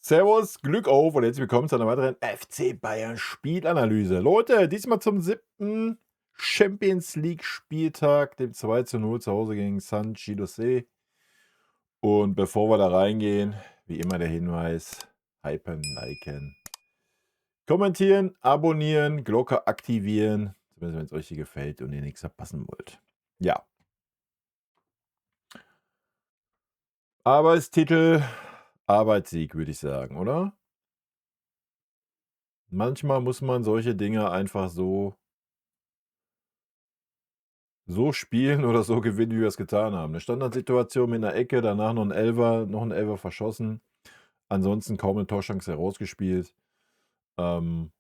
Servus, Glück auf und herzlich willkommen zu einer weiteren FC Bayern Spielanalyse. Leute, diesmal zum 7. Champions League Spieltag, dem 2:0 zu Hause gegen San Jose. Und bevor wir da reingehen, wie immer der Hinweis, hypen, liken, kommentieren, abonnieren, Glocke aktivieren, zumindest wenn es euch hier gefällt und ihr nichts verpassen wollt. Ja, Arbeitstitel, Arbeitssieg, würde ich sagen, oder? Manchmal muss man solche Dinge einfach so spielen oder so gewinnen, wie wir es getan haben. 'Ne Standardsituation mit 'ner Ecke, danach noch 'n Elfer verschossen. Ansonsten kaum 'ne Torchance herausgespielt. Ähm,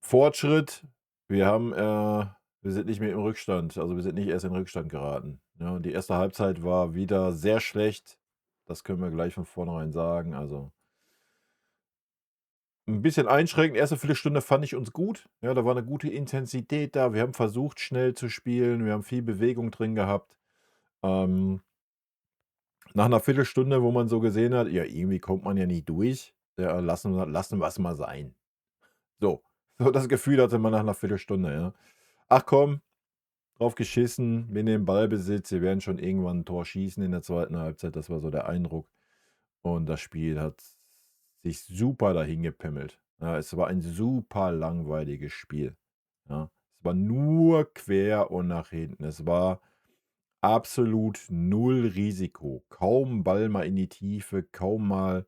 Fortschritt, wir haben, wir sind nicht mehr im Rückstand. Also, wir sind nicht erst in Rückstand geraten, ja? Und die erste Halbzeit war wieder sehr schlecht. Das können wir gleich von vornherein sagen. Also, 'n bisschen einschränkend. Erste Viertelstunde fand ich uns gut. Ja, da war 'ne gute Intensität da. Wir haben versucht, schnell zu spielen. Wir haben viel Bewegung drin gehabt. Ähm Nach einer Viertelstunde, wo man so gesehen hat, ja, irgendwie kommt man ja nicht durch, ja, lassen wir's mal sein. So, so das Gefühl hatte man nach einer Viertelstunde, ja. Ach komm, drauf geschissen, wir nehmen Ballbesitz, wir werden schon irgendwann 'n Tor schießen in der zweiten Halbzeit. Das war so der Eindruck. Und das Spiel hat sich super dahingepimmelt. Ja, es war ein super langweiliges Spiel, ja. Es war nur quer und nach hinten. Es war absolut null Risiko. Kaum Ball mal in die Tiefe, kaum mal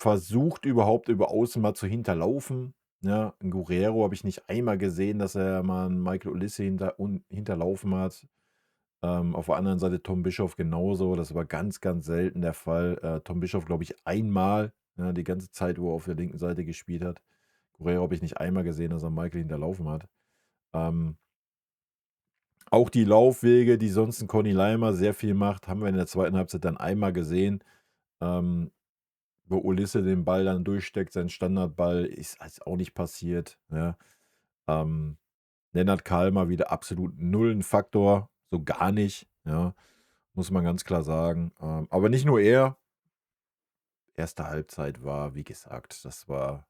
versucht, überhaupt über Außen mal zu hinterlaufen. Ja, 'n Guerreiro habe ich nicht einmal gesehen, dass er mal 'n Michael Olise hinterlaufen hat. Auf der anderen Seite Tom Bischoff genauso. Das war ganz, ganz selten der Fall. Tom Bischoff, glaube ich, einmal, ja, die ganze Zeit, wo er auf der linken Seite gespielt hat. Guerreiro habe ich nicht einmal gesehen, dass er Michael hinterlaufen hat. Ähm Auch die Laufwege, die sonst 'n Conny Leimer sehr viel macht, haben wir in der zweiten Halbzeit dann einmal gesehen, ähm, wo Olise den Ball dann durchsteckt, sein Standardball, ist auch nicht passiert, ja. Ähm, Lennart Kalmer wieder absolut null 'n Faktor, so gar nicht, ja, muss man ganz klar sagen. Aber nicht nur er, erste Halbzeit war, wie gesagt, das war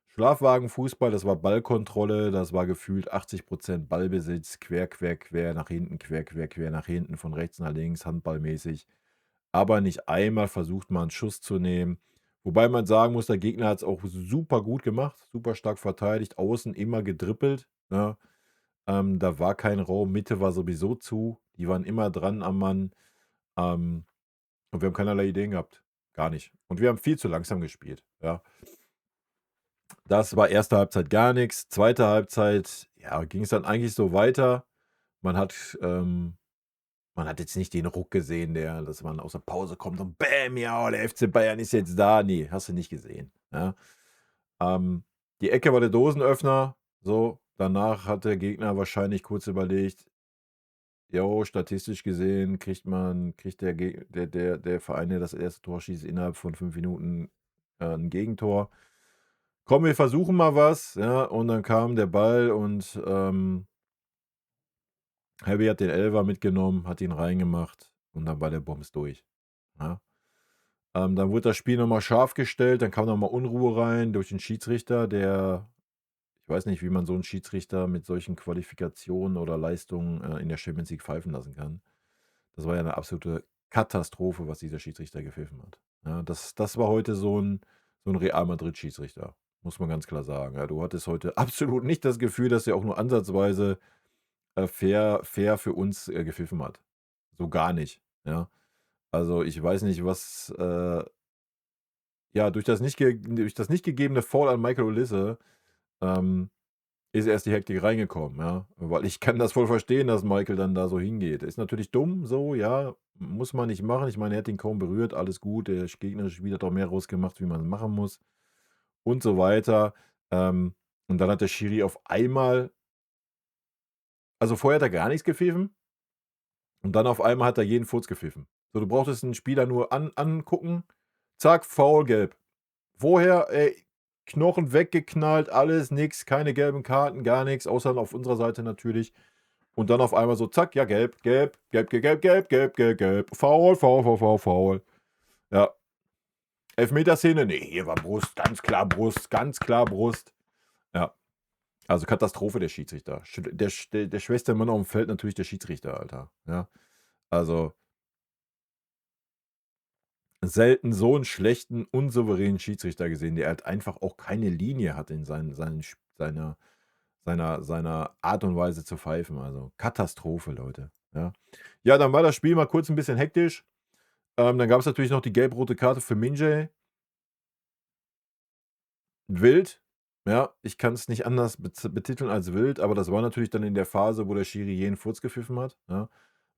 Schlafwagenfußball, das war Ballkontrolle, das war gefühlt 80% Ballbesitz, quer, quer, quer nach hinten, quer, quer, quer nach hinten, von rechts nach links, handballmäßig. Aber nicht einmal versucht, mal 'n Schuss zu nehmen. Wobei man sagen muss, der Gegner hat's auch super gut gemacht, super stark verteidigt, außen immer gedribbelt, ne? Da war kein Raum, Mitte war sowieso zu. Die waren immer dran am Mann. Ähm, und wir haben keinerlei Ideen gehabt. Gar nicht. Und wir haben viel zu langsam gespielt, ja. Das war erste Halbzeit gar nix. Zweite Halbzeit, ja, ging's dann eigentlich so weiter. Man hat man hat jetzt nicht den Ruck gesehen, dass man aus der Pause kommt und bäm, ja, der FC Bayern ist jetzt da. Ne, hast du nicht gesehen, ja. Ähm, Die Ecke war der Dosenöffner, so. Danach hat der Gegner wahrscheinlich kurz überlegt: „Jo, statistisch gesehen kriegt der Verein, der das erste Tor schießt, innerhalb von 5 Minuten, 'n Gegentor. Komm, wir versuchen mal was", ja, und dann kam der Ball und, Herbie hat den Elfer mitgenommen, hat ihn reingemacht und dann war der Bums durch, ja. Dann wurde das Spiel noch mal scharf gestellt, dann kam noch mal Unruhe rein durch den Schiedsrichter, der ich weiß nicht, wie man so 'n Schiedsrichter mit solchen Qualifikationen oder Leistungen, in der Champions League pfeifen lassen kann. Das war ja 'ne absolute Katastrophe, was dieser Schiedsrichter gepfiffen hat. Ja, das war heute so 'n Real Madrid-Schiedsrichter, muss man ganz klar sagen. Ja, du hattest heute absolut nicht das Gefühl, dass er auch nur ansatzweise, fair für uns, gepfiffen hat. So gar nicht, ja. Also, ich weiß nicht, was, ja, durch das nicht gegebene Foul an Michael Olise, ähm, ist erst die Hektik reingekommen, ja. Weil ich kann das voll verstehen, dass Michael dann da so hingeht. Ist natürlich dumm so, ja, muss man nicht machen. Ich meine, er hat ihn kaum berührt, alles gut. Der gegnerische Spieler hat auch mehr rausgemacht, wie man's machen muss und so weiter. Ähm, und dann hat der Schiri auf einmal also, vorher hat er gar nichts gepfiffen und dann auf einmal hat er jeden Furz gepfiffen. So, du brauchtest 'n Spieler nur angucken, zack, Foul, gelb. Vorher, Knochen weggeknallt, alles, nix, keine gelben Karten, gar nix, außer auf unserer Seite natürlich. Und dann auf einmal so zack, ja, gelb, gelb, gelb, gelb, gelb, gelb, gelb, gelb, Foul, Foul, Foul, Foul, Foul. Elfmeterszene, ne, hier war Brust, ganz klar Brust, ganz klar Brust. Ja, also Katastrophe der Schiedsrichter. Der schwächste Mann aufm Feld natürlich der Schiedsrichter, Alter, ja. Also, selten so 'n schlechten, unsouveränen Schiedsrichter gesehen, der halt einfach auch keine Linie hat in seinen sch seiner Art und Weise zu pfeifen. Also, Katastrophe, Leute, ja. Ja, dann war das Spiel mal kurz 'n bisschen hektisch. Dann gab's natürlich noch die gelb-rote Karte für Min-Jae. Wild, ja, ich kann's nicht anders betiteln als wild, aber das war natürlich dann in der Phase, wo der Schiri jeden Furz gepfiffen hat, ja,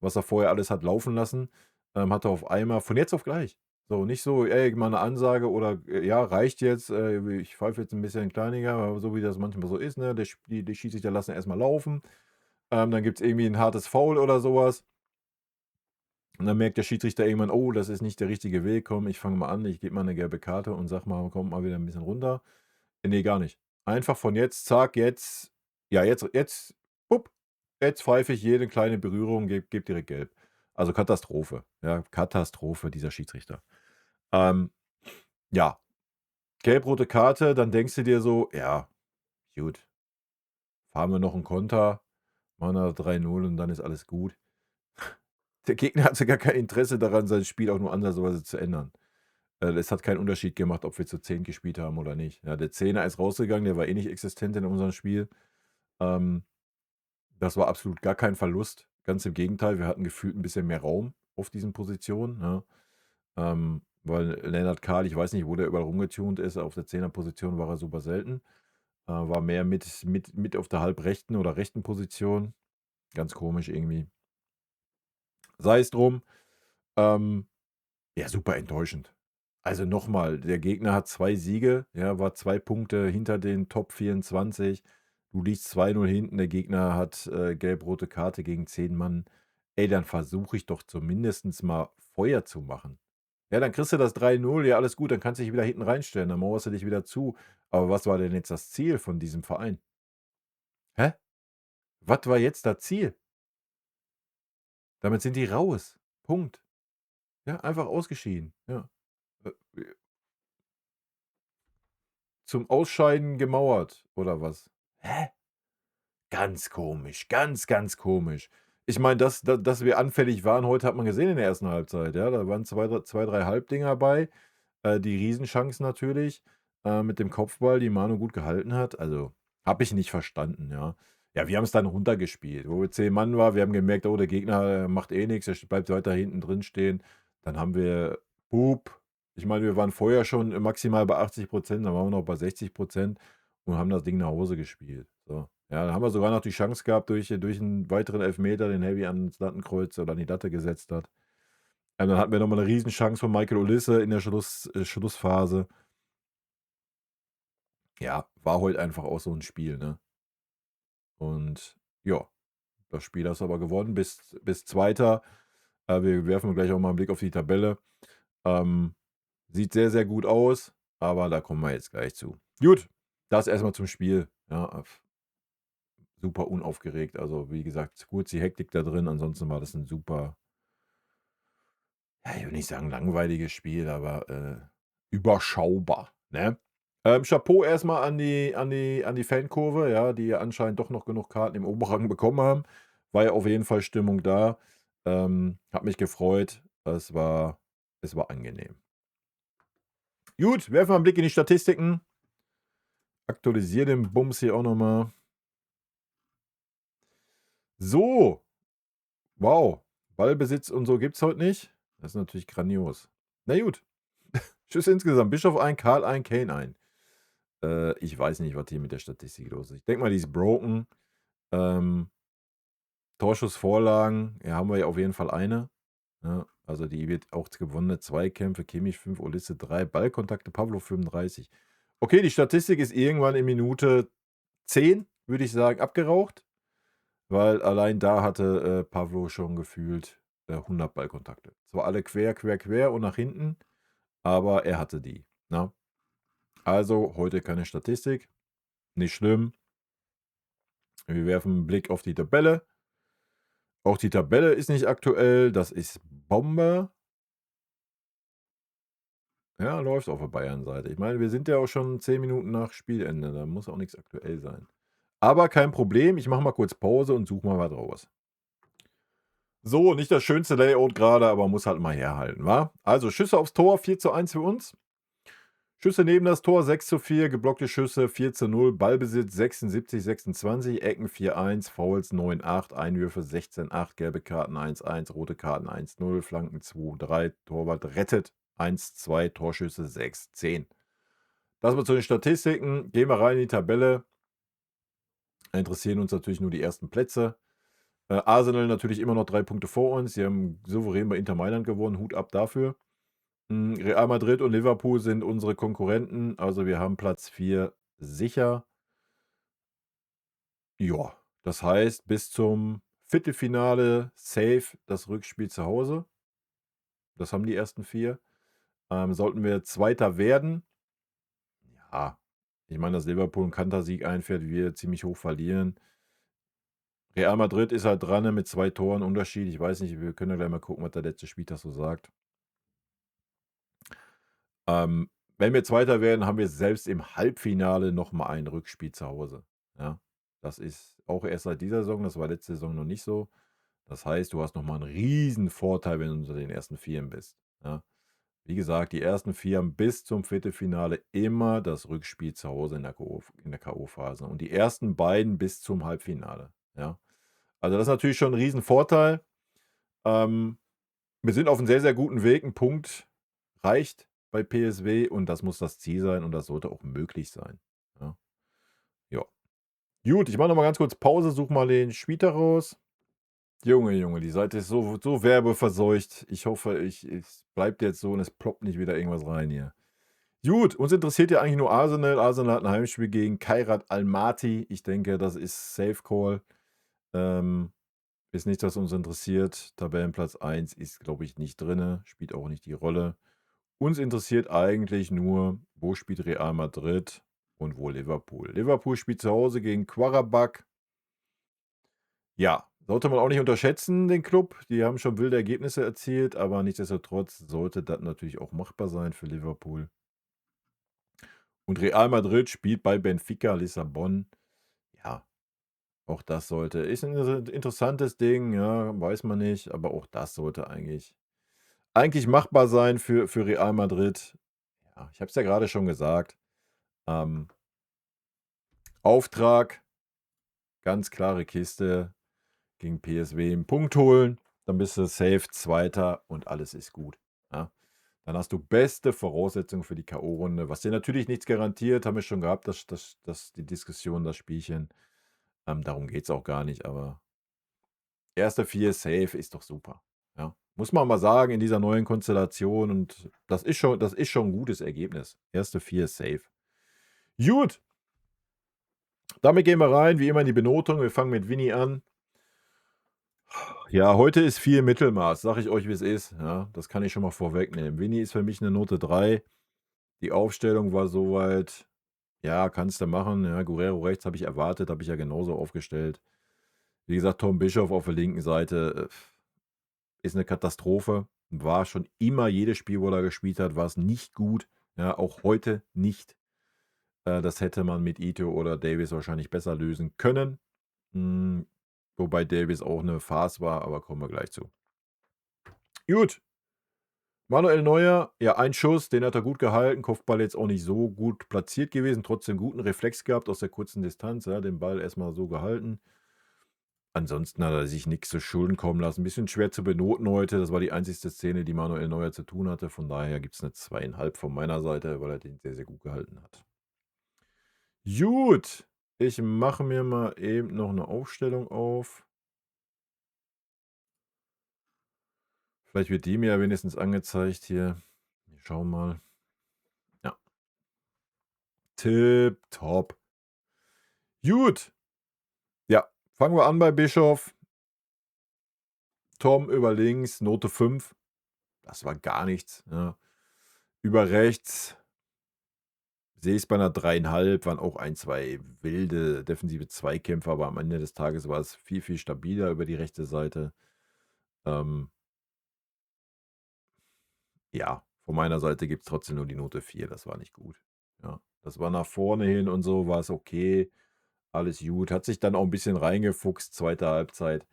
was er vorher alles hat laufen lassen, hat er auf einmal von jetzt auf gleich. So, nicht so: „Ey, mal 'ne Ansage“ oder „Ja, reicht jetzt, ich pfeife jetzt 'n bisschen kleiniger“, aber so wie das manchmal so ist, ne? Die Schiedsrichter lassen erst mal laufen, dann gibt's irgendwie 'n hartes Foul oder so was. Und dann merkt der Schiedsrichter irgendwann: „Oh, das ist nicht der richtige Weg. Komm, ich fange mal an, ich gebe mal 'ne gelbe Karte und sage mal, kommt mal wieder 'n bisschen runter.“ Ne, gar nicht. Einfach von jetzt, zack, jetzt ja, jetzt, pupp, jetzt pfeife ich jede kleine Berührung, gebe direkt gelb. Also, Katastrophe, ja, Katastrophe, dieser Schiedsrichter. Ähm, ja, gelb-rote Karte, dann denkst du dir so: „Ja, gut, fahren wir noch 'n Konter, machen wir 3:0 und dann ist alles gut.“ Der Gegner hatte gar kein Interesse daran, sein Spiel auch nur ansatzweise zu ändern. Es hat keinen Unterschied gemacht, ob wir zu 10 gespielt haben oder nicht. Ja, der Zehner ist rausgegangen, der war eh nicht existent in unserem Spiel. Ähm, Das war absolut gar kein Verlust. Ganz im Gegenteil, wir hatten gefühlt 'n bisschen mehr Raum auf diesen Positionen, ja. Weil Lennart Kahl, ich weiß nicht, wo der überall rumgetunt ist, auf der Zehnerposition war er super selten. War mehr mit auf der halbrechten oder rechten Position. Ganz komisch irgendwie. Sei es drum. Ähm, ja, super enttäuschend. Also nochmal, der Gegner hat 2 Siege, ja, war 2 Punkte hinter den Top 24. Du liegst 2:0 hinten, der Gegner hat, gelb-rote Karte gegen 10 Mann. Ey, dann versuche ich doch zumindestens mal Feuer zu machen. Ja, dann kriegst du das 3:0, ja, alles gut, dann kannst du dich wieder hinten reinstellen, dann mauerst du dich wieder zu. Aber was war denn jetzt das Ziel von diesem Verein? Hä? Was war jetzt das Ziel? Damit sind die raus. Punkt. Ja, einfach ausgeschieden, ja. Äh, Zum Ausscheiden gemauert oder was? Hä? Ganz komisch, ganz, ganz komisch. Ich meine, dass wir anfällig waren heute, hat man gesehen in der ersten Halbzeit, ja. Da waren 3 Halbdinger bei, die Riesenchance natürlich, mit dem Kopfball, die Manu gut gehalten hat. Also, habe ich nicht verstanden, ja. Ja, wir haben's dann runtergespielt. Wo wir 10 Mann war, wir haben gemerkt: „Oh, der Gegner, macht eh nix, bleibt weiter hinten drin stehen.“ Dann haben wir Boop, ich meine, wir waren vorher schon maximal bei 80%, dann waren wir noch bei 60% und haben das Ding nach Hause gespielt. So. Ja, dann haben wir sogar noch die Chance gehabt durch 'n weiteren Elfmeter, den Heavy ans Lattenkreuz oder an die Latte gesetzt hat. Dann hatten wir noch mal 'ne Riesenchance von Michael Olisse in der Schlussphase. Ja, war heute einfach auch so 'n Spiel, ne? Und ja, das Spiel hast du aber gewonnen, bist Zweiter. Wir werfen gleich auch mal 'n Blick auf die Tabelle. Ähm, Sieht sehr, sehr gut aus, aber da kommen wir jetzt gleich zu. Gut, das erst mal zum Spiel. Ja, super unaufgeregt. Also, wie gesagt, kurz die Hektik da drin, ansonsten war das 'n super, ja, ich will nicht sagen langweiliges Spiel, aber, überschaubar, ne? Chapeau erst mal an die Fankurve, ja, die ja anscheinend doch noch genug Karten im Oberrang bekommen haben. War ja auf jeden Fall Stimmung da. Hat mich gefreut. Es war angenehm. Gut, werfen wir 'n Blick in die Statistiken. Aktualisiere den Bums hier auch noch mal. So, wow, Ballbesitz und so gibt's heute nicht. Das ist natürlich grandios. Na gut. Schüsse insgesamt. Bischof ein, Karl ein, Kane ein. Ich weiß nicht, was hier mit der Statistik los ist. Ich denke mal, die ist broken. Ähm, Torschussvorlagen, ja, haben wir ja auf jeden Fall eine. Ja, also die wird auch gewonnene Zweikämpfe, Kimmich 5, Olisse 3, Ballkontakte, Pavlo 35. Okay, die Statistik ist irgendwann in Minute 10, würde ich sagen, abgeraucht, weil allein da hatte Pavlo schon gefühlt 100 Ballkontakte. Zwar alle quer, quer, quer und nach hinten, aber er hatte die. Ne? Also heute keine Statistik, nicht schlimm. Wir werfen einen Blick auf die Tabelle. Auch die Tabelle ist nicht aktuell, das ist Bombe. Ja, läuft auf der Bayern-Seite. Ich meine, wir sind ja auch schon 10 Minuten nach Spielende, da muss auch nichts aktuell sein. Aber kein Problem, ich mache mal kurz Pause und suche mal was raus. So, nicht das schönste Layout gerade, aber muss halt mal herhalten, wa? Also Schüsse aufs Tor, 4:1 für uns. Schüsse neben das Tor 6:4, geblockte Schüsse 4:0, Ballbesitz 76:26, Ecken 4:1, Fouls 9:8, Einwürfe 16:8, gelbe Karten 1:1, rote Karten 1:0, Flanken 2:3, Torwart rettet 1:2, Torschüsse 6:10. Das mal zu den Statistiken. Gehen wir rein in die Tabelle. Interessieren uns natürlich nur die ersten Plätze. Arsenal natürlich immer noch 3 Punkte vor uns. Sie haben souverän bei Inter Mailand gewonnen. Hut ab dafür. Real Madrid und Liverpool sind unsere Konkurrenten. Also wir haben Platz 4 sicher. Ja, das heißt, bis zum Viertelfinale safe das Rückspiel zu Hause. Das haben die ersten 4. Sollten wir Zweiter werden, ja, ich meine, dass Liverpool 'n Kantersieg einfährt, wir ziemlich hoch verlieren. Real Madrid ist halt dran, ne, mit 2 Toren Unterschied. Ich weiß nicht, wir können ja gleich mal gucken, was der letzte Spieltag so sagt. Wenn wir Zweiter werden, haben wir selbst im Halbfinale noch mal ein Rückspiel zu Hause, ja? Das ist auch erst seit dieser Saison, das war letzte Saison noch nicht so. Das heißt, du hast noch mal 'n Riesenvorteil, wenn du unter den ersten Vieren bist, ja? Wie gesagt, die ersten 4 haben bis zum Viertelfinale immer das Rückspiel zu Hause in der K.O.-Phase und die ersten beiden bis zum Halbfinale, ja? Also, das ist natürlich schon 'n Riesenvorteil. Ähm, Wir sind auf 'nem sehr, sehr guten Weg. 'N Punkt reicht bei PSW und das muss das Ziel sein und das sollte auch möglich sein, ja? Ja. Gut, ich mache noch mal ganz kurz Pause, suche mal den Spieltag raus. Junge, Junge, die Seite ist so werbeverseucht. Ich hoffe, es bleibt jetzt so und es ploppt nicht wieder irgendwas rein hier. Gut, uns interessiert ja eigentlich nur Arsenal. Arsenal hat 'n Heimspiel gegen Kairat Almaty. Ich denke, das ist Safe Call. Ähm, Ist nichts, was uns interessiert. Tabellenplatz 1 ist, glaube ich, nicht drinne, spielt auch nicht die Rolle. Uns interessiert eigentlich nur, wo spielt Real Madrid und wo Liverpool. Liverpool spielt zu Hause gegen Qarabağ. Ja, sollte man auch nicht unterschätzen, den Club. Die haben schon wilde Ergebnisse erzielt, aber nichtsdestotrotz sollte das natürlich auch machbar sein für Liverpool. Und Real Madrid spielt bei Benfica Lissabon. Ja, auch das sollte ist 'n interessantes Ding, ja, weiß man nicht, aber auch das sollte eigentlich machbar sein für Real Madrid. Ja, ich habe es ja gerade schon gesagt. Ähm, Auftrag, ganz klare Kiste gegen PSW 'n Punkt holen, dann bist du safe Zweiter und alles ist gut, ja? Dann hast du beste Voraussetzungen für die K.O.-Runde, was dir natürlich nichts garantiert, haben wir schon gehabt, das die Diskussion, das Spielchen. Darum geht's auch gar nicht, aber erste 4 safe ist doch super, ja? Muss man mal sagen in dieser neuen Konstellation und das ist schon 'n gutes Ergebnis. Erste 4 safe. Gut, damit gehen wir rein, wie immer in die Benotung. Wir fangen mit Vinny an. Ja, heute ist viel Mittelmaß, sage ich euch, wie es ist, ja? Das kann ich schon mal vorwegnehmen. Vinny ist für mich 'ne Note 3. Die Aufstellung war so weit, ja, kannst du machen, ja. Guerreiro rechts habe ich erwartet, habe ich ja genauso aufgestellt. Wie gesagt, Tom Bischoff auf der linken Seite, ist 'ne Katastrophe. War schon immer jedes Spiel, wo er gespielt hat, war's nicht gut, ja, auch heute nicht. Das hätte man mit Ito oder Davies wahrscheinlich besser lösen können. Hm, wobei Davies auch 'ne Farce war, aber kommen wir gleich zu. Gut, Manuel Neuer, ja, ein Schuss, den hat er gut gehalten, Kopfball jetzt auch nicht so gut platziert gewesen, trotzdem guten Reflex gehabt aus der kurzen Distanz, ja, den Ball erst mal so gehalten. Ansonsten hat er sich nix zu Schulden kommen lassen. Bisschen schwer zu benoten heute. Das war die einzigste Szene, die Manuel Neuer zu tun hatte. Von daher gibt's 'ne 2,5 von meiner Seite, weil er den sehr, sehr gut gehalten hat. Gut, ich mache mir mal eben noch 'ne Aufstellung auf. Vielleicht wird die mir ja wenigstens angezeigt hier. Wir schauen mal. Ja. Tipptopp. Gut. Ja, fangen wir an bei Bischof. Tom über links, Note 5. Das war gar nichts, ja. Über rechts sehe ich's bei 'ner 3,5, waren auch ein, 2 wilde defensive Zweikämpfe, aber am Ende des Tages war es viel, viel stabiler über die rechte Seite. Ähm Ja, von meiner Seite gibt es trotzdem nur die Note 4. Das war nicht gut. Ja, das war nach vorne hin und so, war es okay, alles gut. Hat sich dann auch ein bisschen reingefuchst, zweite Halbzeit.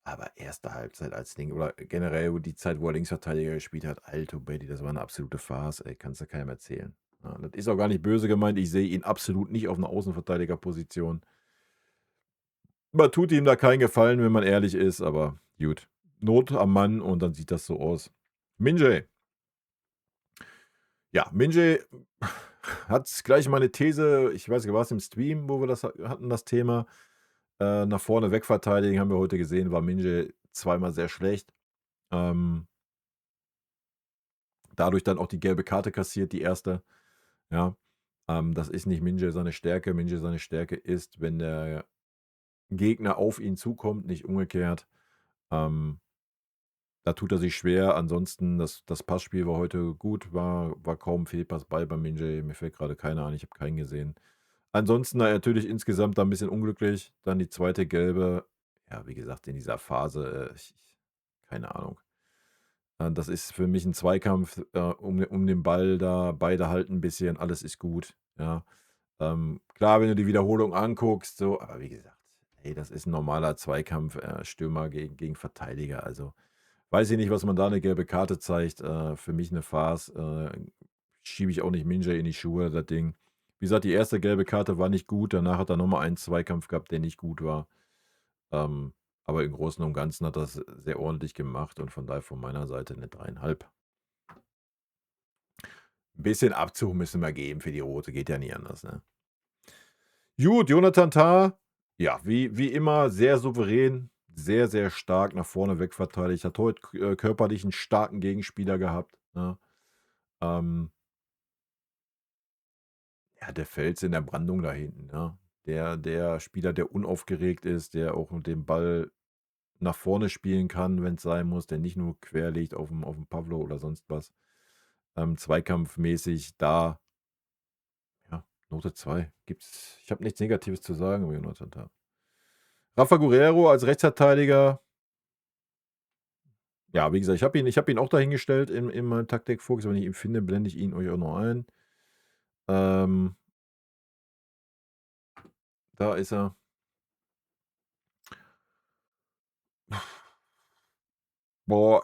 Aber erste Halbzeit als Link oder generell die Zeit, wo er Linksverteidiger gespielt hat, Alto Betty, das war eine absolute Farce, ey, kannst du keinem erzählen. Ja, das ist auch gar nicht böse gemeint. Ich sehe ihn absolut nicht auf 'ner Außenverteidigerposition. Man tut ihm da keinen Gefallen, wenn man ehrlich ist, aber gut. Not am Mann und dann sieht das so aus. Min-Jae. Ja, Min-Jae hat gleich mal 'ne These, ich weiß nicht, war's im Stream, wo wir das hatten, das Thema, nach vorne wegverteidigen, haben wir heute gesehen, war Min-Jae zweimal sehr schlecht. Ähm, Dadurch dann auch die gelbe Karte kassiert, die erste. Ja, das ist nicht Min-Jae seine Stärke. Min-Jae seine Stärke ist, wenn der Gegner auf ihn zukommt, nicht umgekehrt. Ähm, Da tut er sich schwer. Ansonsten, das Passspiel war heute gut, war kaum Fehlpass bei Min-Jae. Mir fällt gerade keiner ein, ich habe keinen gesehen. Ansonsten natürlich insgesamt da 'n bisschen unglücklich. Dann die zweite gelbe. Ja, wie gesagt, in dieser Phase, keine Ahnung. Das ist für mich ein Zweikampf, um den Ball da. Beide halten 'n bisschen, alles ist gut, ja. Klar, wenn du die Wiederholung anguckst, so, aber wie gesagt, ey, das ist ein normaler Zweikampf, Stürmer gegen Verteidiger. Also, weiß ich nicht, was man da eine gelbe Karte zeigt. Für mich eine Farce. Schiebe ich auch nicht Min-Jae in die Schuhe, das Ding. Wie gesagt, die erste gelbe Karte war nicht gut. Danach hat er noch mal einen Zweikampf gehabt, der nicht gut war. Ähm, aber im Großen und Ganzen hat er's sehr ordentlich gemacht und von daher von meiner Seite eine 3,5. 'N bisschen Abzug müssen wir geben für die rote, geht ja nicht anders, ne? Gut, Jonathan Tah, ja, wie immer sehr souverän, sehr, sehr stark nach vorne wegverteidigt. Hat heute körperlich 'n starken Gegenspieler gehabt, ne? Ähm, ja, der Fels in der Brandung da hinten, ne? Der Spieler, der unaufgeregt ist, der auch mit dem Ball nach vorne spielen kann, wenn's sein muss, der nicht nur quer liegt aufm Pavlo oder sonst was. Zweikampfmäßig da, ja, Note 2. Ich habe nichts Negatives zu sagen über Jonathan Tah. Rafa Guerreiro als Rechtsverteidiger, ja, wie gesagt, ich habe ihn auch dahingestellt in meinem Taktikfuchs. Wenn ich ihn finde, blende ich ihn euch auch noch ein. Ähm, Da ist er. Boah,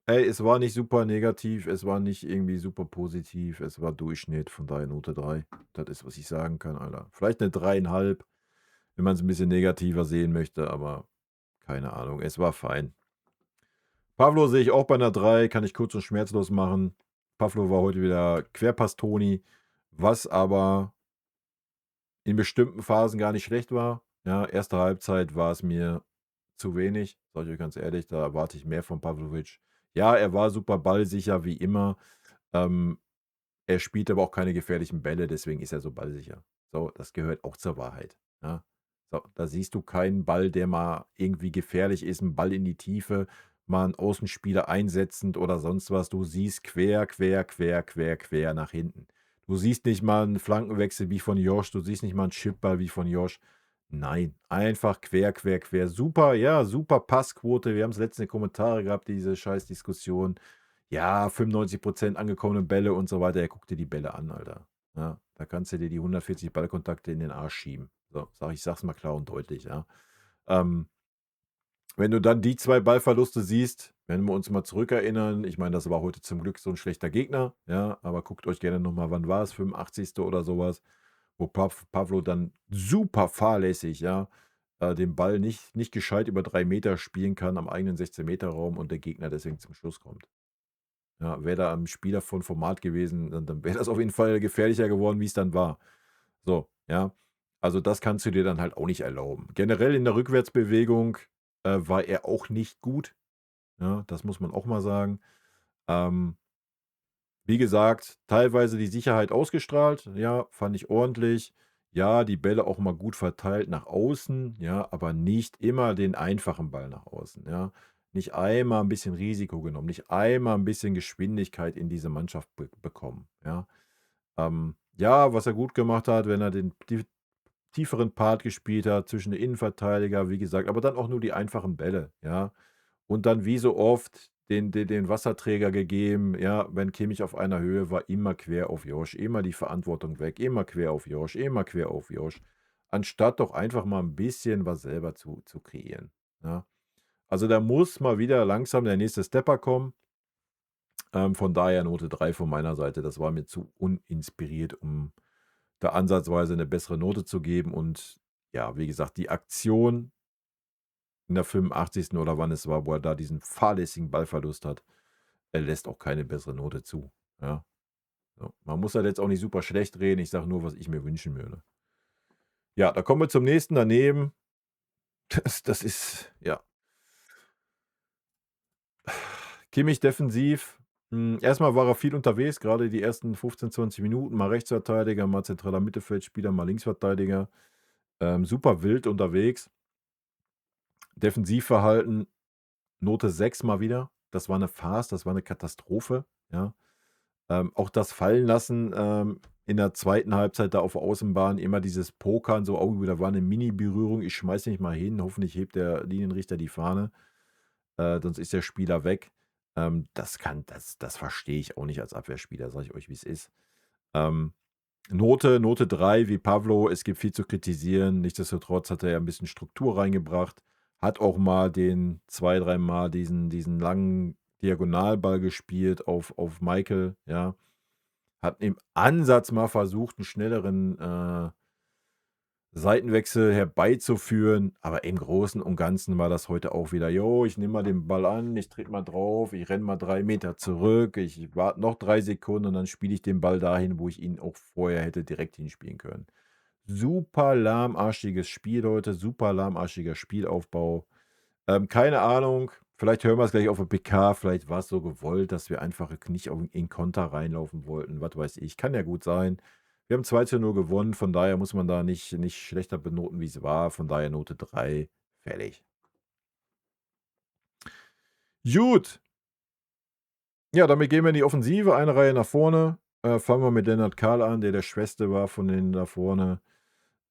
es war nicht super negativ, es war nicht irgendwie super positiv, es war Durchschnitt, von daher Note 3. Das ist, was ich sagen kann, Alter. Vielleicht eine 3,5, wenn man es ein bisschen negativer sehen möchte, aber keine Ahnung, es war fein. Pavlo sehe ich auch bei einer 3, kann ich kurz und schmerzlos machen. Pavlo war heute wieder Querpass-Toni, was aber in bestimmten Phasen gar nicht schlecht war. Ja, erste Halbzeit war es mir zu wenig, sage ich euch ganz ehrlich, da erwarte ich mehr von Pavlovic. Ja, er war super ballsicher wie immer. Ähm, Er spielt aber auch keine gefährlichen Bälle, deswegen ist er so ballsicher. So, das gehört auch zur Wahrheit, ja. So, da siehst du keinen Ball, der mal irgendwie gefährlich ist, 'n Ball in die Tiefe, mal 'n Außenspieler einsetzend oder sonst was. Du siehst quer, quer, quer, quer, quer nach hinten. Du siehst nicht mal 'n Flankenwechsel wie von Josh, du siehst nicht mal 'n Chipball wie von Josh. Nein, einfach quer, quer, quer. Super, ja, super Passquote. Wir haben's letztens in den Kommentare gehabt, diese Scheißdiskussion. Ja, 95% angekommene Bälle und so weiter. Ja, guck dir die Bälle an, Alter. Ja, da kannst du dir die 140 Ballkontakte in den Arsch schieben. So, ich sag's mal klar und deutlich, ja. Ähm, Wenn du dann die 2 Ballverluste siehst, wenn wir uns mal zurückerinnern, ich meine, das war heute zum Glück so ein schlechter Gegner, ja, aber guckt euch gerne noch mal, wann war es, 85. oder sowas, wo Pavlo dann super fahrlässig, ja, den Ball nicht gescheit über 3 Meter spielen kann am eigenen 16-Meter-Raum und der Gegner deswegen zum Schluss kommt. Ja, wäre da 'n Spieler von Format gewesen, dann wäre das auf jeden Fall gefährlicher geworden, wie es dann war. So, ja. Also, das kannst du dir dann halt auch nicht erlauben. Generell in der Rückwärtsbewegung, war er auch nicht gut, ja, das muss man auch mal sagen. Ähm, Wie gesagt, teilweise die Sicherheit ausgestrahlt, ja, fand ich ordentlich. Ja, die Bälle auch mal gut verteilt nach außen, ja, aber nicht immer den einfachen Ball nach außen, ja. Nicht einmal ein bisschen Risiko genommen, nicht einmal ein bisschen Geschwindigkeit in diese Mannschaft bekommen, ja. Ja, was er gut gemacht hat, wenn er den tieferen Part gespielt hat zwischen den Innenverteidiger, wie gesagt, aber dann auch nur die einfachen Bälle, ja. Und dann wie so oft den Wasserträger gegeben, ja, wenn Kimmich auf einer Höhe war, immer quer auf Josh, immer die Verantwortung weg, immer quer auf Josh, immer quer auf Josh, anstatt doch einfach mal ein bisschen was selber zu kreieren, ja? Also, da muss mal wieder langsam der nächste Stepper kommen. Von daher Note 3 von meiner Seite. Das war mir zu uninspiriert, um da ansatzweise eine bessere Note zu geben. Und ja, wie gesagt, die Aktion in der 85. oder wann es war, wo er da diesen fahrlässigen Ballverlust hat, er lässt auch keine bessere Note zu, ja. So. Man muss halt jetzt auch nicht super schlecht reden. Ich sage nur, was ich mir wünschen würde. Ja, da kommen wir zum nächsten daneben. Das ist ja, Kimmich defensiv. Erst war er viel unterwegs, gerade die ersten 15, 20 Minuten, mal Rechtsverteidiger, mal zentraler Mittelfeldspieler, mal Linksverteidiger. Super wild unterwegs. Defensivverhalten, Note 6 mal wieder. Das war eine Farce, das war eine Katastrophe, ja. Auch das Fallenlassen, in der zweiten Halbzeit da auf der Außenbahn, immer dieses Pokern, so: „Oh, da war eine Mini-Berührung, ich schmeiße mich mal hin, hoffentlich hebt der Linienrichter die Fahne, sonst ist der Spieler weg.“ das verstehe ich auch nicht als Abwehrspieler, sage ich euch, wie es ist. Ähm, Note 3 wie Pavlo, es gibt viel zu kritisieren. Nichtsdestotrotz hat er ja ein bisschen Struktur reingebracht, hat auch mal den 2 dreimal diesen langen Diagonalball gespielt auf Michael, ja. Hat im Ansatz mal versucht, einen schnelleren, Seitenwechsel herbeizuführen, aber im Großen und Ganzen war das heute auch wieder: „Jo, ich nehme mal den Ball an, ich trete mal drauf, ich renne mal 3 Meter zurück, ich warte noch 3 Sekunden und dann spiele ich den Ball dahin, wo ich ihn auch vorher hätte direkt hinspielen können.“ Super lahmarschiges Spiel heute, super lahmarschiger Spielaufbau. Keine Ahnung, vielleicht hören wir es gleich auf der PK, vielleicht war es so gewollt, dass wir einfach nicht auf in Konter reinlaufen wollten, was weiß ich. Kann ja gut sein. Wir haben 2:0 gewonnen, von daher muss man da nicht schlechter benoten, wie es war. Von daher Note 3, fertig. Gut, ja, damit gehen wir in die Offensive, eine Reihe nach vorne. Fangen wir mit Lennart Kahl an, der Schwächste war von denen da vorne.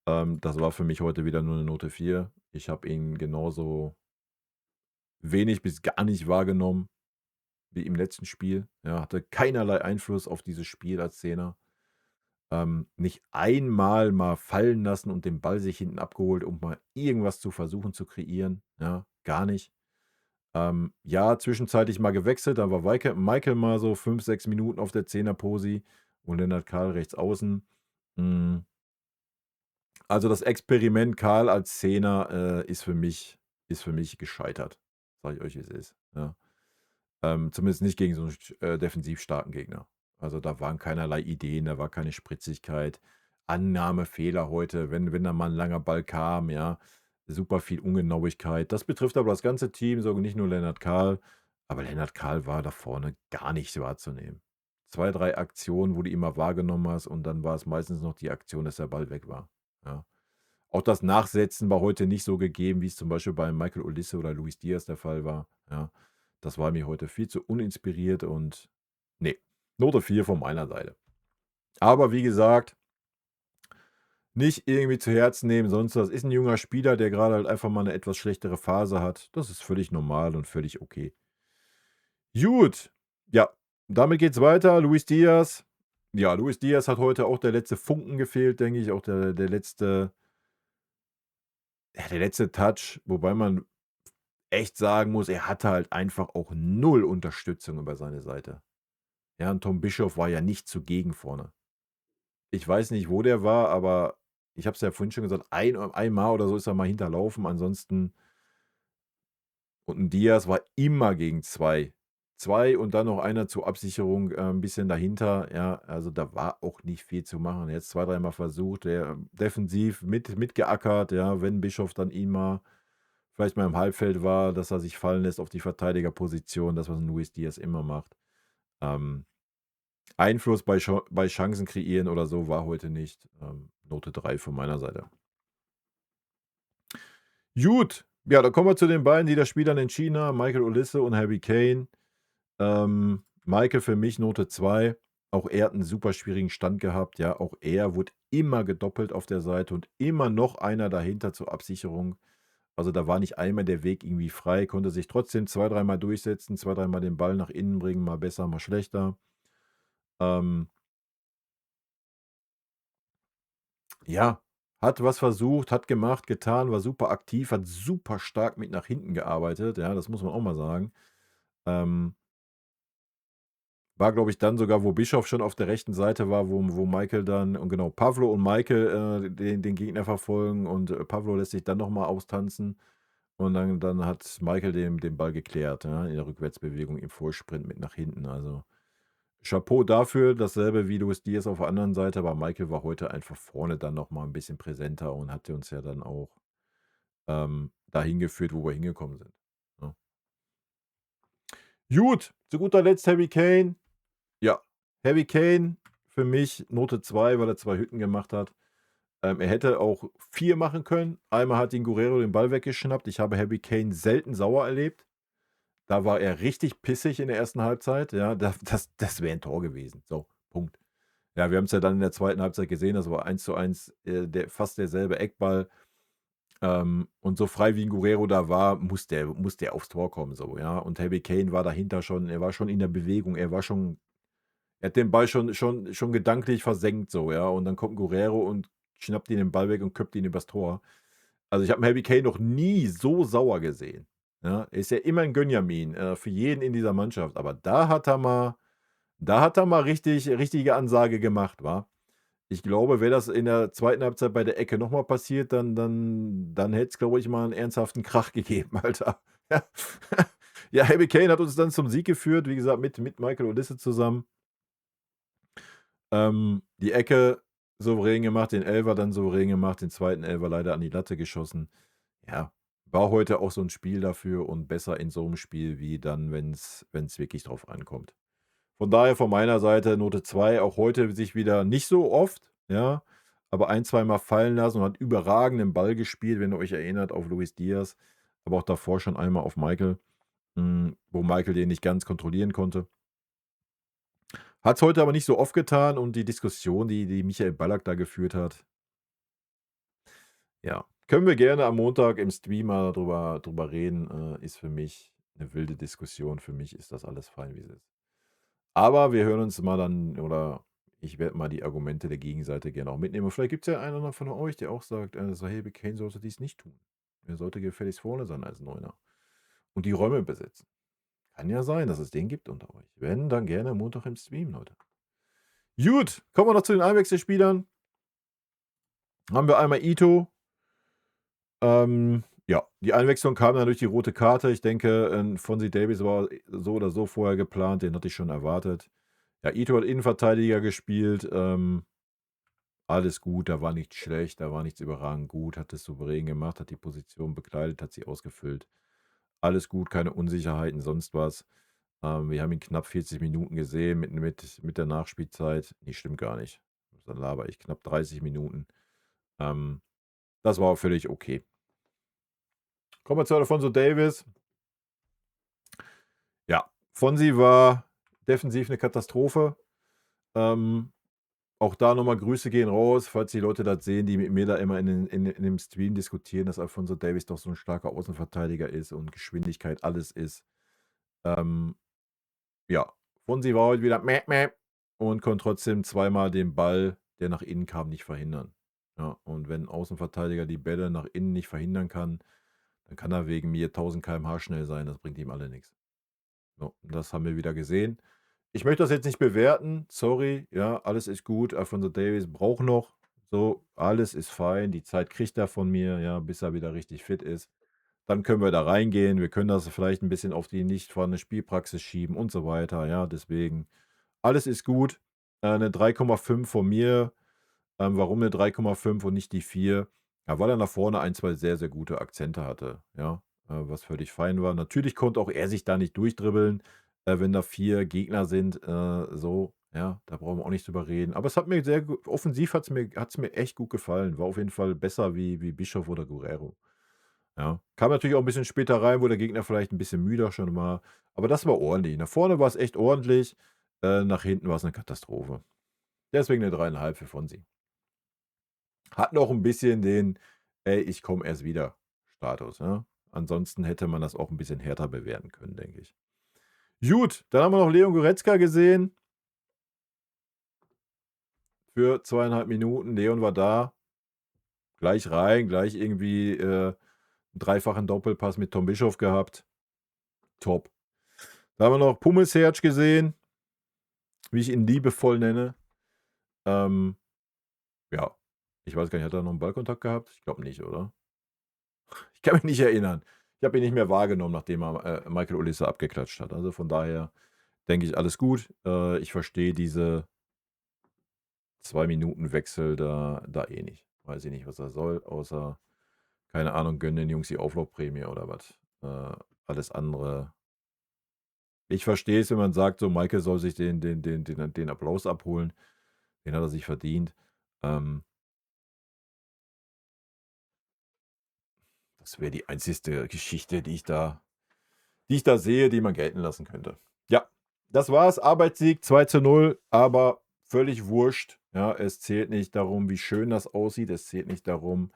Das war für mich heute wieder nur eine Note 4. Ich habe ihn genauso wenig bis gar nicht wahrgenommen wie im letzten Spiel. Ja, hatte keinerlei Einfluss auf dieses Spiel als Zehner. Nicht einmal mal fallen lassen und den Ball sich hinten abgeholt, um mal irgendwas zu versuchen zu kreieren. Ja, gar nicht. Ja, zwischenzeitlich mal gewechselt, da war Michael mal so 5, 6 Minuten auf der Zehner-Posi und Lennart Kahl rechts außen. Hm, also das Experiment Kahl als Zehner, ist für mich gescheitert. Sage ich euch, wie es ist, ja. Zumindest nicht gegen so 'n defensiv starken Gegner. Also, da waren keinerlei Ideen, da war keine Spritzigkeit, Annahmefehler heute, wenn da mal 'n langer Ball kam, ja, super viel Ungenauigkeit. Das betrifft aber das ganze Team, so nicht nur Lennart Kahl, aber Lennart Kahl war da vorne gar nicht wahrzunehmen. 2, 3 Aktionen, wo du ihn mal wahrgenommen hast und dann war es meistens noch die Aktion, dass der Ball weg war, ja. Auch das Nachsetzen war heute nicht so gegeben, wie es zum Beispiel bei Michael Olise oder Luis Diaz der Fall war, ja. Das war mir heute viel zu uninspiriert und ne, Note 4 von meiner Seite. Aber wie gesagt, nicht irgendwie zu Herzen nehmen, sonst was. Ist 'n junger Spieler, der grade halt einfach mal 'ne etwas schlechtere Phase hat. Das ist völlig normal und völlig okay. Gut, ja, damit geht's weiter. Luis Diaz. Ja, Luis Diaz hat heute auch der letzte Funken gefehlt, denke ich, auch der letzte Touch, wobei man echt sagen muss, er hatte halt einfach auch null Unterstützung über seine Seite. Ja, und Tom Bischof war ja nicht zugegen vorne. Ich weiß nicht, wo der war, aber ich habe es ja vorhin schon gesagt, einmal oder so ist er mal hinterlaufen, ansonsten und 'n Diaz war immer gegen 2. 2 und dann noch einer zur Absicherung, 'n bisschen dahinter, ja. Also, da war auch nicht viel zu machen. Jetzt 2, dreimal versucht, der defensiv mitgeackert, ja, wenn Bischof dann ihn mal vielleicht mal im Halbfeld war, dass er sich fallen lässt auf die Verteidigerposition, das, was 'n Luis Diaz immer macht. Ähm, Einfluss bei Chancen kreieren oder so war heute nicht. Note 3 von meiner Seite. Gut, ja, dann kommen wir zu den beiden, die das Spiel dann entschieden haben, Michael Olise und Harry Kane. Michael für mich Note 2. Auch er hat einen super schwierigen Stand gehabt, ja. Auch er wurde immer gedoppelt auf der Seite und immer noch einer dahinter zur Absicherung. Also, da war nicht einmal der Weg irgendwie frei, konnte sich trotzdem zwei dreimal durchsetzen, zwei dreimal den Ball nach innen bringen, mal besser, mal schlechter. Ähm, ja, hat was versucht, hat gemacht, getan, war super aktiv, hat super stark mit nach hinten gearbeitet, ja, das muss man auch mal sagen. Ähm, war, glaube ich, dann sogar, wo Bischof schon auf der rechten Seite war, wo Michael dann und genau, Pavlo und Michael, den Gegner verfolgen und, Pavlo lässt sich dann noch mal austanzen und dann hat Michael den Ball geklärt, ja, in der Rückwärtsbewegung im Vollsprint mit nach hinten. Also, Chapeau dafür, dasselbe wie Luis Diaz auf der anderen Seite, aber Michael war heute einfach vorne dann noch mal 'n bisschen präsenter und hat uns ja dann auch, dahin geführt, wo wir hingekommen sind, ne? Gut, zu guter Letzt Harry Kane. Ja, Harry Kane für mich Note 2, weil er 2 Hütten gemacht hat. Er hätte auch 4 machen können. Einmal hat ihn Guerreiro den Ball weggeschnappt. Ich habe Harry Kane selten sauer erlebt. Da war er richtig pissig in der ersten Halbzeit, ja. Das wäre 'n Tor gewesen. So, Punkt. Ja, wir haben's ja dann in der zweiten Halbzeit gesehen, das war 1:1, der fast derselbe Eckball. Und so frei wie 'n Guerreiro da war, muss der aufs Tor kommen so, ja. Und Harry Kane war dahinter schon, er war schon in der Bewegung, er hat den Ball schon gedanklich versenkt so, ja. Und dann kommt 'n Guerreiro und schnappt ihm den Ball weg und köpft ihn übers Tor. Also, ich habe 'n Harry Kane noch nie so sauer gesehen, ja? Er ist ja immer 'n Gönjamin, für jeden in dieser Mannschaft, aber da hat er mal richtige Ansage gemacht, wa? Ich glaube, wäre das in der zweiten Halbzeit bei der Ecke noch mal passiert, dann hätte es, glaube ich, mal 'n ernsthaften Krach gegeben, Alter. Ja. Ja, Harry Kane hat uns dann zum Sieg geführt, wie gesagt, mit Michael Olise zusammen. Die Ecke souverän gemacht, den Elfer dann souverän gemacht, den zweiten Elfer leider an die Latte geschossen. Ja, war heute auch so 'n Spiel dafür und besser in so 'nem Spiel wie dann, wenn's wirklich drauf ankommt. Von daher von meiner Seite Note 2, auch heute sich wieder nicht so oft, ja, aber ein zweimal fallen lassen und hat überragenden Ball gespielt, wenn ihr euch erinnert, auf Luis Diaz, aber auch davor schon einmal auf Michael, wo Michael den nicht ganz kontrollieren konnte. Hat's heute aber nicht so oft getan und die Diskussion, die Michael Ballack da geführt hat, ja, können wir gerne am Montag im Stream mal drüber reden, ist für mich 'ne wilde Diskussion. Für mich ist das alles fein, wie es ist. Aber wir hören uns mal dann oder ich werde mal die Argumente der Gegenseite gerne auch mitnehmen. Und vielleicht gibt's ja einen oder anderen von euch, der auch sagt, so: „Hey, Kane sollte dies nicht tun. Er sollte gefälligst vorne sein als Neuner und die Räume besetzen.“ Kann ja sein, dass es den gibt unter euch. Wenn, dann gerne Montag im Stream, Leute. Gut, kommen wir noch zu den Einwechselspielern. Haben wir einmal Ito. Ja, die Einwechslung kam dann durch die rote Karte. Ich denke, Fonzie Davies war so oder so vorher geplant, den hatte ich schon erwartet. Ja, Ito hat Innenverteidiger gespielt, alles gut, da war nichts schlecht, da war nichts überragend gut, hat es souverän gemacht, hat die Position bekleidet, hat sie ausgefüllt. Alles gut, keine Unsicherheiten, sonst was. Wir haben ihn knapp 40 Minuten gesehen mit der Nachspielzeit. Ne, stimmt gar nicht. Dann laber ich, knapp 30 Minuten. Ähm, das war auch völlig okay. Kommen wir zu Alfonso Davies. Ja, Fonzie war defensiv 'ne Katastrophe. Ähm, auch da noch mal Grüße gehen raus, falls die Leute das sehen, die mit mir da immer in dem Stream diskutieren, dass Alfonso Davies doch so 'n starker Außenverteidiger ist und Geschwindigkeit alles ist. Ähm, ja, Fonzie war heute wieder mäh, mäh und konnte trotzdem zweimal den Ball, der nach innen kam, nicht verhindern. Ja, und wenn 'n Außenverteidiger die Bälle nach innen nicht verhindern kann, dann kann er wegen mir 1000 km/h schnell sein, das bringt ihm alle nix. So, und das haben wir wieder gesehen. Ich möchte das jetzt nicht bewerten, sorry, ja, alles ist gut. Alfonso Davies braucht noch, so, alles ist fein. Die Zeit kriegt er von mir, ja, bis er wieder richtig fit ist. Dann können wir da reingehen. Wir können das vielleicht 'n bisschen auf die nicht vorhandene Spielpraxis schieben und so weiter, ja, deswegen alles ist gut. 'Ne 3,5 von mir. Warum 'ne 3,5 und nicht die 4? Ja, weil er nach vorne ein 2 sehr, sehr gute Akzente hatte, ja, was völlig fein war. Natürlich konnte auch er sich da nicht durchdribbeln, wenn da 4 Gegner sind, so, ja, da brauchen wir auch nicht drüber reden. Aber es hat mir sehr gu offensiv hat's mir echt gut gefallen. War auf jeden Fall besser wie Bischof oder Guerreiro, ja. Kam natürlich auch 'n bisschen später rein, wo der Gegner vielleicht 'n bisschen müder schon war, aber das war ordentlich. Nach vorne war's echt ordentlich, nach hinten war's 'ne Katastrophe. Deswegen 'ne 3,5 für Fonzie. Hat noch 'n bisschen den: „Ey, ich komme erst wieder“ Status, ja. Ansonsten hätte man das auch ein bisschen härter bewerten können, denke ich. Gut, dann haben wir noch Leon Goretzka gesehen für 2,5 Minuten. Leon war da, gleich rein, gleich irgendwie, 'n dreifachen Doppelpass mit Tom Bischoff gehabt. Top. Da haben wir noch Pummelsherz gesehen, wie ich ihn liebevoll nenne. Ja, ich weiß gar nicht, hat er noch 'n Ballkontakt gehabt? Ich glaube nicht, oder? Ich kann mich nicht erinnern. Ich habe ihn nicht mehr wahrgenommen, nachdem er, Michael Olise abgeklatscht hat. Also, von daher denke ich, alles gut. Ich verstehe diese 2 Minuten Wechsel da eh nicht. Weiß ich nicht, was er soll, außer, keine Ahnung, gönn den Jungs die Auflaufprämie oder was. Alles andere, ich verstehe es, wenn man sagt, so, Michael soll sich den Applaus abholen. Den hat er sich verdient. Ähm, Das wäre die einzigste Geschichte, die ich da sehe, die man gelten lassen könnte. Ja, das war's. Arbeitssieg 2:0, aber völlig wurscht. Ja, es zählt nicht darum, wie schön das aussieht. Es zählt nicht darum,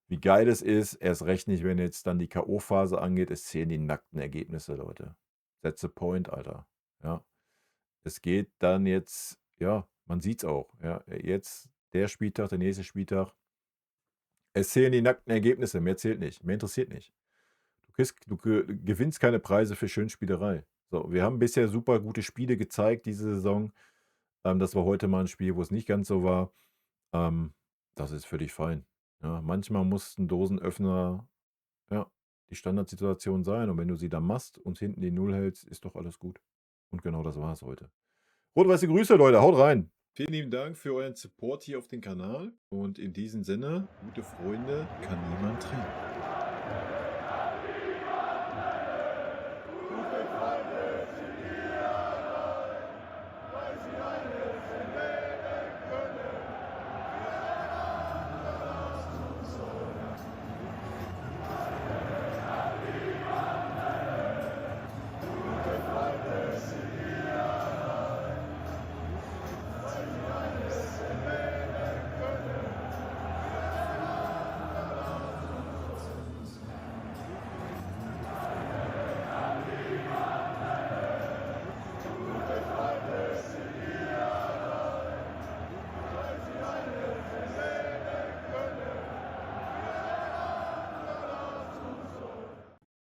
wie geil es ist. Erst recht nicht, wenn jetzt dann die K.O.-Phase angeht. Es zählen die nackten Ergebnisse, Leute. That's the point, Alter. Ja, es geht dann jetzt, ja, man sieht's auch. Ja, jetzt der Spieltag, der nächste Spieltag. Es zählen die nackten Ergebnisse. Mehr zählt nicht. Mehr interessiert nicht. Du gewinnst keine Preise für Schönspielerei. So, wir haben bisher super gute Spiele gezeigt diese Saison. Das war heute mal ein Spiel, wo es nicht ganz so war. Ähm, Das ist völlig fein. Ja, manchmal muss 'n Dosenöffner, ja, die Standardsituation sein, und wenn du sie dann machst und hinten die Null hältst, ist doch alles gut. Und genau das war es heute. Rot-weiße Grüße, Leute, haut rein. Vielen lieben Dank für euren Support hier auf den Kanal, und in diesem Sinne, gute Freunde kann niemand trennen.